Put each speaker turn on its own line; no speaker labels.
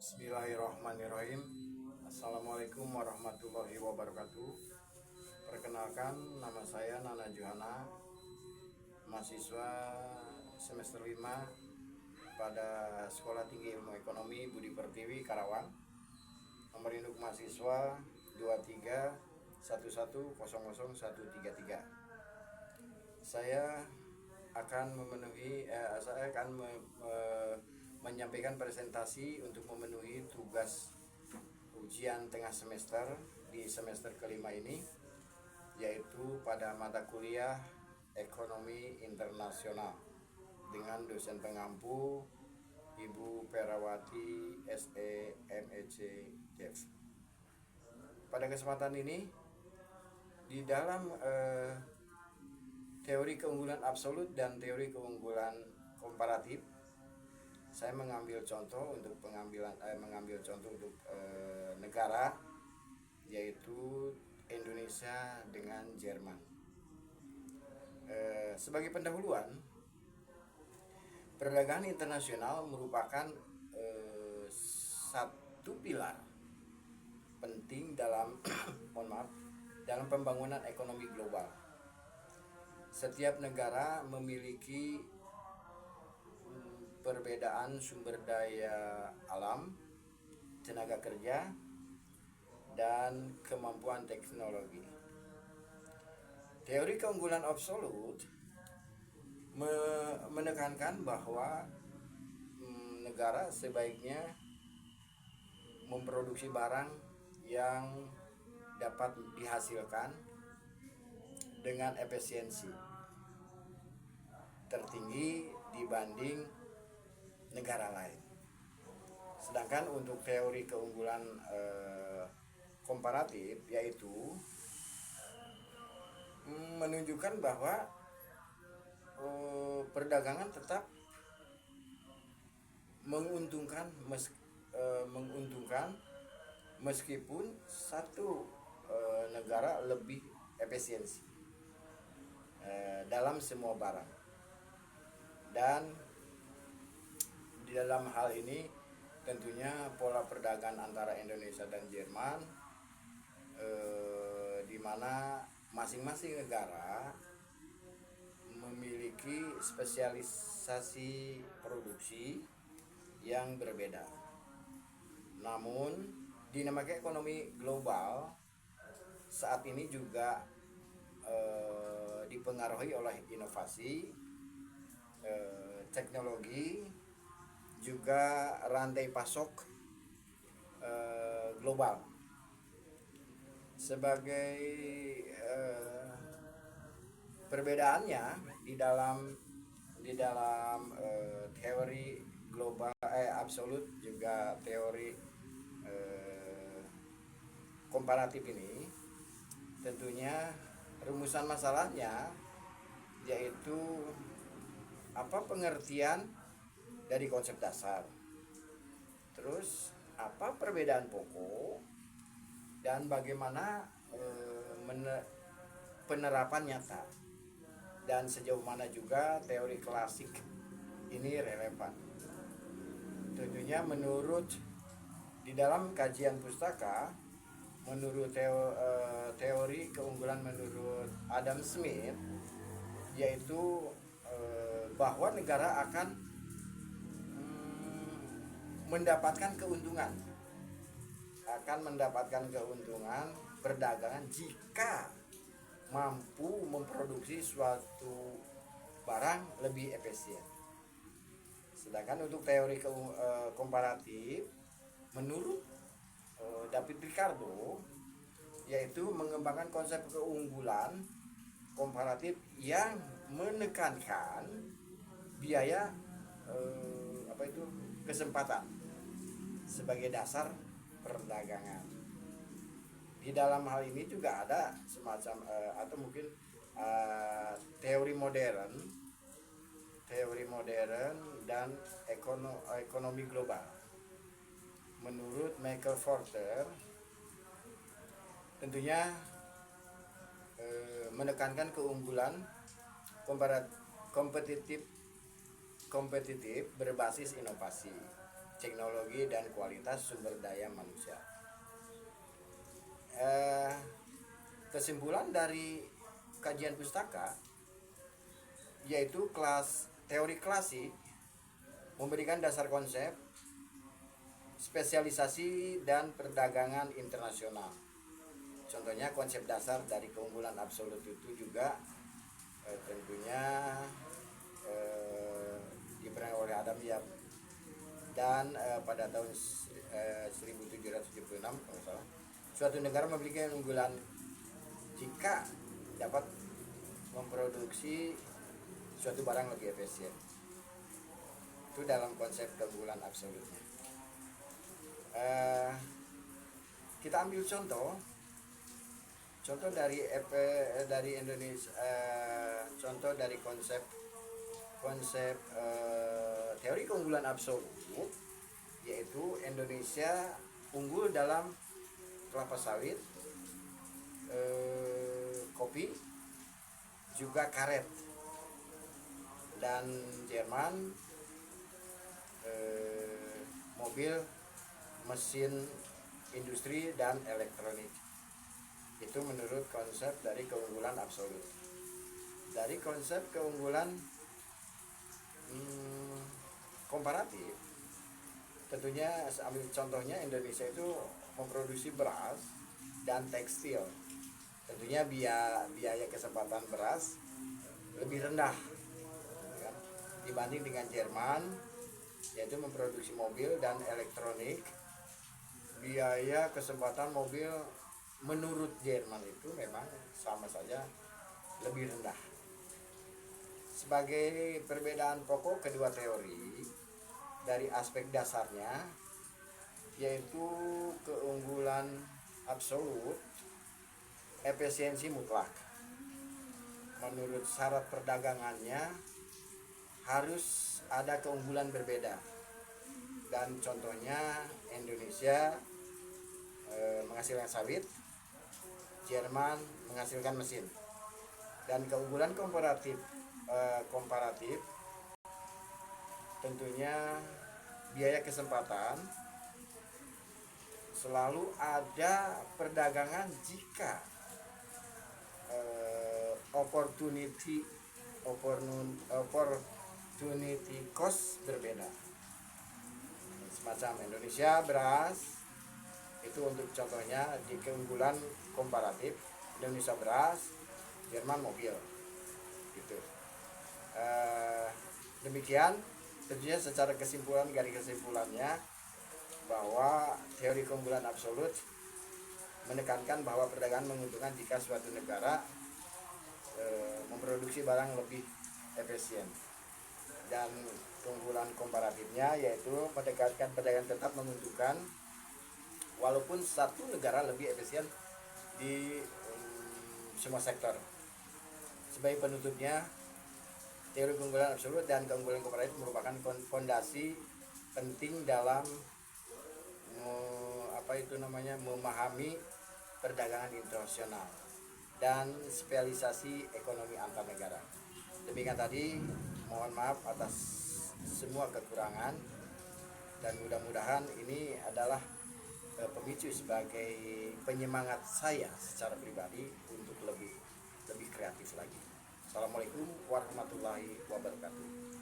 Bismillahirrahmanirrahim. Assalamualaikum warahmatullahi wabarakatuh. Perkenalkan, nama saya Nana Johana, mahasiswa semester 5 pada Sekolah Tinggi Ilmu Ekonomi Budi Pertiwi, Karawang. Nomor induk mahasiswa 2311000133. Saya akan menyampaikan presentasi untuk memenuhi tugas ujian tengah semester di semester kelima ini, yaitu pada mata kuliah Ekonomi Internasional dengan dosen pengampu Ibu Perawati SE MEC Dev. Pada kesempatan ini, di dalam teori keunggulan absolut dan teori keunggulan komparatif, saya mengambil contoh untuk negara, yaitu Indonesia dengan Jerman. Sebagai pendahuluan, perdagangan internasional merupakan satu pilar penting dalam dalam pembangunan ekonomi global. Setiap negara memiliki perbedaan sumber daya alam, tenaga kerja, dan kemampuan teknologi. Teori keunggulan absolut menekankan bahwa negara sebaiknya memproduksi barang yang dapat dihasilkan dengan efisiensi tertinggi dibanding negara lain. Sedangkan untuk teori keunggulan komparatif, yaitu menunjukkan bahwa perdagangan tetap menguntungkan meskipun satu negara lebih efisiensi dalam semua barang. Dan di dalam hal ini tentunya pola perdagangan antara Indonesia dan Jerman, di mana masing-masing negara memiliki spesialisasi produksi yang berbeda. Namun dinamika ekonomi global saat ini juga dipengaruhi oleh inovasi, teknologi, juga rantai pasok global. Sebagai perbedaannya di dalam teori global absolut juga teori komparatif ini, tentunya rumusan masalahnya yaitu apa pengertian dari konsep dasar, terus apa perbedaan pokok, dan bagaimana penerapan nyata, dan sejauh mana juga teori klasik ini relevan. Tentunya menurut di dalam kajian pustaka, menurut teori keunggulan menurut Adam Smith, yaitu bahwa negara akan mendapatkan keuntungan perdagangan jika mampu memproduksi suatu barang lebih efisien. Sedangkan untuk teori komparatif, menurut David Ricardo, yaitu mengembangkan konsep keunggulan komparatif yang menekankan biaya kesempatan sebagai dasar perdagangan. Di dalam hal ini juga ada semacam atau mungkin teori modern dan ekonomi global. Menurut Michael Porter, tentunya menekankan keunggulan kompetitif berbasis inovasi. teknologi dan kualitas sumber daya manusia. Kesimpulan dari kajian pustaka yaitu kelas teori klasik memberikan dasar konsep, spesialisasi dan perdagangan internasional. Contohnya konsep dasar dari keunggulan absolut itu juga tentunya diberikan oleh Adam Yap dan pada tahun 1776 kalau salah, suatu negara memiliki keunggulan jika dapat memproduksi suatu barang lebih efisien. Itu dalam konsep keunggulan absolutnya. Kita ambil contoh dari Indonesia, contoh dari konsep teori keunggulan absolut, yaitu Indonesia unggul dalam kelapa sawit, kopi, juga karet, dan Jerman mobil, mesin industri, dan elektronik. Itu menurut konsep dari keunggulan absolut. Dari konsep keunggulan komparatif, tentunya ambil contohnya Indonesia itu memproduksi beras dan tekstil. Tentunya biaya kesempatan beras lebih rendah dibanding dengan Jerman, yaitu memproduksi mobil dan elektronik. Biaya kesempatan mobil menurut Jerman itu memang sama saja lebih rendah. Sebagai perbedaan pokok kedua teori dari aspek dasarnya, yaitu keunggulan absolut, efisiensi mutlak. Menurut syarat perdagangannya harus ada keunggulan berbeda, dan contohnya Indonesia menghasilkan sawit, Jerman menghasilkan mesin. Dan keunggulan komparatif tentunya biaya kesempatan. Selalu ada perdagangan jika opportunity cost berbeda. Semacam Indonesia beras itu untuk contohnya di keunggulan komparatif, Indonesia beras, Jerman mobil gitu. Demikian tentunya secara kesimpulan, garis kesimpulannya bahwa teori keunggulan absolut menekankan bahwa perdagangan menguntungkan jika suatu negara memproduksi barang lebih efisien, dan keunggulan komparatifnya yaitu mendekatkan perdagangan tetap menguntungkan walaupun satu negara lebih efisien di semua sektor. Sebagai penutupnya, teori keunggulan absolut dan keunggulan komparatif merupakan fondasi penting dalam memahami perdagangan internasional dan spesialisasi ekonomi antar negara. Demikian tadi, mohon maaf atas semua kekurangan, dan mudah-mudahan ini adalah pemicu sebagai penyemangat saya secara pribadi untuk lebih kreatif lagi. Assalamualaikum warahmatullahi wabarakatuh.